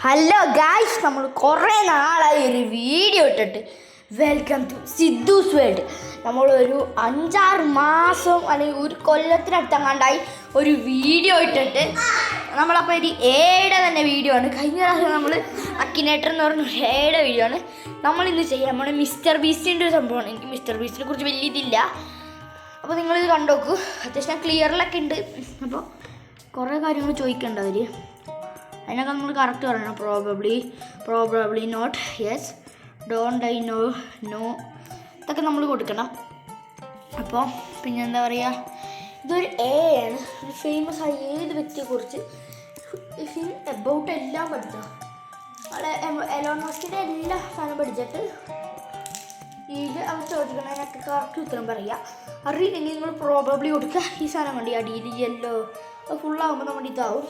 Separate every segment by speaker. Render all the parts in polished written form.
Speaker 1: Hello guys, നമ്മൾ കുറേ നാളായി ഒരു വീഡിയോ ഇട്ടിട്ട്. Welcome to Siddhu's world. നമ്മളൊരു 5-6 മാസം അല്ലെങ്കിൽ ഒരു കൊല്ലത്തിനടുത്തങ്ങാണ്ടായി ഒരു വീഡിയോ ഇട്ടിട്ട്. നമ്മളപ്പോൾ ഒരു ഏടെ തന്നെ വീഡിയോ ആണ്. കഴിഞ്ഞ പ്രാവശ്യം നമ്മൾ അക്കിനേറ്റർ എന്ന് പറഞ്ഞ ഏടെ വീഡിയോ ആണ് നമ്മളിന്ന് ചെയ്യാൻ നമ്മൾ മിസ്റ്റർ ബീസ്റ്റിൻ്റെ ഒരു സംഭവമാണ്. എനിക്ക് മിസ്റ്റർ ബീസ്റ്റിനെ കുറിച്ച് വലിയ ഇതില്ല, അപ്പോൾ നിങ്ങളിത് കണ്ടോക്കൂ. അത്യാവശ്യം ക്ലിയറിലൊക്കെ ഉണ്ട്. അപ്പോൾ കുറേ കാര്യങ്ങൾ ചോദിക്കേണ്ട അവർ, അതിനൊക്കെ നമ്മൾ കറക്റ്റ് പറയണം. Probably not, yes, don't I know, no, ഇതൊക്കെ നമ്മൾ കൊടുക്കണം. അപ്പോൾ പിന്നെ എന്താ പറയുക, ഇതൊരു എ ആണ്. ഒരു ഫേമസ് ആയ ഏത് വ്യക്തിയെക്കുറിച്ച് എബൌട്ട് എല്ലാം പഠിച്ചോ. എലോൺ മസ്കിൻ്റെ എല്ലാ സാധനം പഠിച്ചിട്ട് ഇത് അവർ ചോദിക്കണതിനൊക്കെ കറക്റ്റ് ഉത്തരം പറയുക. അറിയില്ലെങ്കിൽ നിങ്ങൾ പ്രോബബ്ലി കൊടുക്കുക. ഈ സാധനം കണ്ടി അടിയിൽ യെല്ലോ, അത് ഫുള്ളാകുമ്പോൾ നമ്മുടെ ഇതാവും.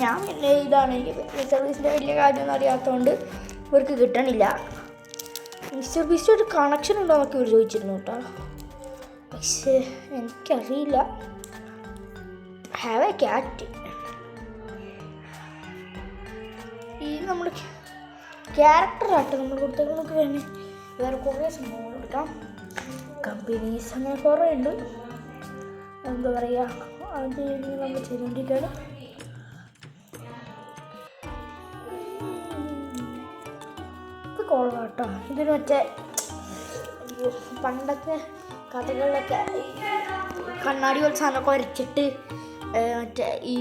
Speaker 1: ഞാൻ പിന്നെ ഇതാണ്, എനിക്ക് മിസ്റ്റർ ബീസ്റ്റിൻ്റെ വലിയ കാര്യമൊന്നും അറിയാത്തതുകൊണ്ട് ഇവർക്ക് കിട്ടണില്ല. മിസ്റ്റർ ബീസ്റ്റ് ഒരു കണക്ഷൻ ഉണ്ടോ എന്നൊക്കെ ഇവർ ചോദിച്ചിരുന്നു കേട്ടോ, പക്ഷേ എനിക്കറിയില്ല. Have A cat. ഇത് നമ്മുടെ ക്യാരക്ടറാട്ടോ നമ്മൾ കൊടുത്തേക്ക്. നമുക്ക് വേറെ കുറേ സംഭവങ്ങൾ കൊടുക്കാം. കമ്പനീസ് അങ്ങനെ കുറേ ഉണ്ട്. എന്താ പറയുക, അത് നമ്മൾ ചെയ്തുകൊണ്ടിരിക്കുകയാണ്. കേട്ടോ, ഇതൊരു മറ്റേ പണ്ടത്തെ കഥകളിലൊക്കെ കണ്ണാടി പോലെ സാധനമൊക്കെ വരച്ചിട്ട് മറ്റേ ഈ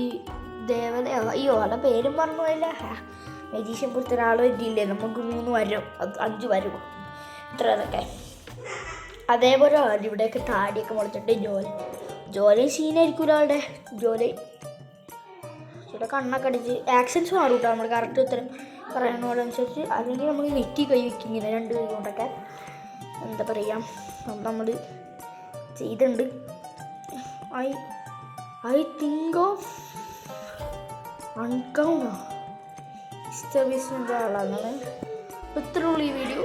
Speaker 1: ദേവതയോ ഈ ഓല പേരും പറഞ്ഞു പോയില്ല, മജീഷ്യൻ പോലത്തെ ഒരാൾ വരില്ലേ, നമുക്ക് 3 വരും 5 വരും ഇത്ര അതൊക്കെ. അതേപോലെ ഇവിടെയൊക്കെ താടിയൊക്കെ മുളച്ചിട്ട് ജോലി സീനായിരിക്കും ഒരാളുടെ ജോലി. ഇവിടെ കണ്ണൊക്കെ അടിച്ച് ആക്ഷൻസ് മാറും കേട്ടോ നമ്മൾ കറക്റ്റ് ഉത്തരം പറയുന്നതനുസരിച്ച്. അല്ലെങ്കിൽ നമ്മൾ നെറ്റി കൈ വയ്ക്കും ഇങ്ങനെ 2 കൈ കൊണ്ടൊക്കെ. എന്താ പറയുക, നമ്മൾ ചെയ്തിട്ടുണ്ട്. ഐ തിങ്ക് ഓഫ് അൺകൗണ്ടോ മിസ്റ്റർ ബീസ്റ്റിൻ്റെ ആളാണ്. ഇത്രയുള്ളൂ ഈ വീഡിയോ.